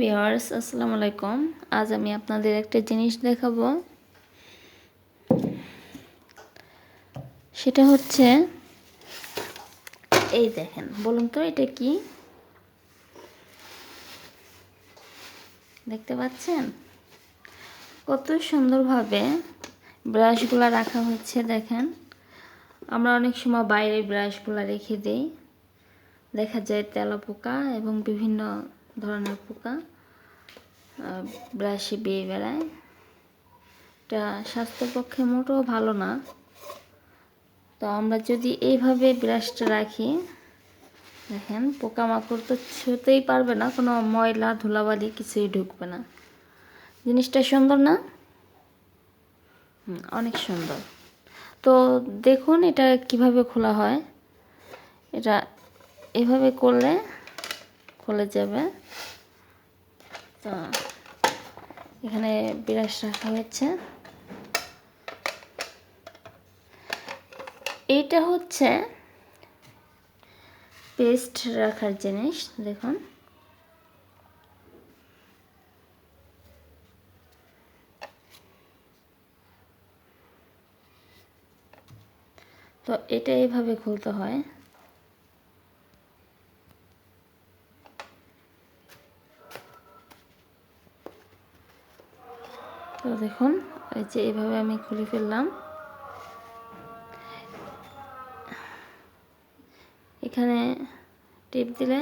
Viewers আসসালামু আলাইকুম। আজ আমি আপনাদের একটা জিনিস দেখাবো, সেটা হচ্ছে এই দেখেন। বলুন তো এটা কি? দেখতে পাচ্ছেন কত সুন্দরভাবে ব্রাশগুলো রাখা হচ্ছে। দেখেন, আমরা অনেক সময় বাইরে ব্রাশগুলো রেখে দিই, দেখা যায় তেলাপোকা এবং বিভিন্ন ধরনের পোকা ব্রাশে বেয়ে বেড়ায়। এটা স্বাস্থ্যের পক্ষে মোটেও ভালো না। তো আমরা যদি এইভাবে ব্রাশটা রাখি, দেখেন পোকামাকড় তো ছুঁতেই পারবে না, কোনো ময়লা ধুলাবালি কিছুই ঢুকবে না। জিনিসটা সুন্দর না? অনেক সুন্দর। তো দেখুন এটা কিভাবে খোলা হয়। এটা এভাবে করলে খুলে যাবে। তো এখানে ব্রাশ রাখা হয়েছে। এইটা হচ্ছে পেস্ট রাখার জিনিস। দেখুন, তো এটা এইভাবে খুলতে হয়। তো দেখুন, এই যে এইভাবে আমি খুলে ফেললাম। এখানে টিপ দিলে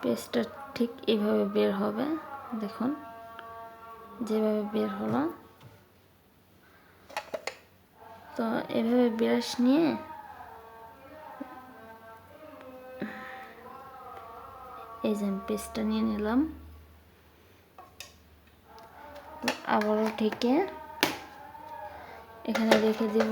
পেস্টটা ঠিক এইভাবে বের হবে। দেখুন যেভাবে বের হলো। তো এভাবে ব্রাশ নিয়ে এই যে পেস্টটা নিয়ে নিলাম, আবারও ঢেকে এখানে রেখে দেব।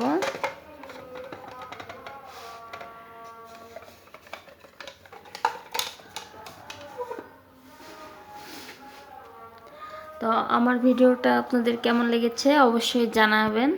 তো আমার ভিডিওটা আপনাদের কেমন লেগেছে অবশ্যই জানাবেন।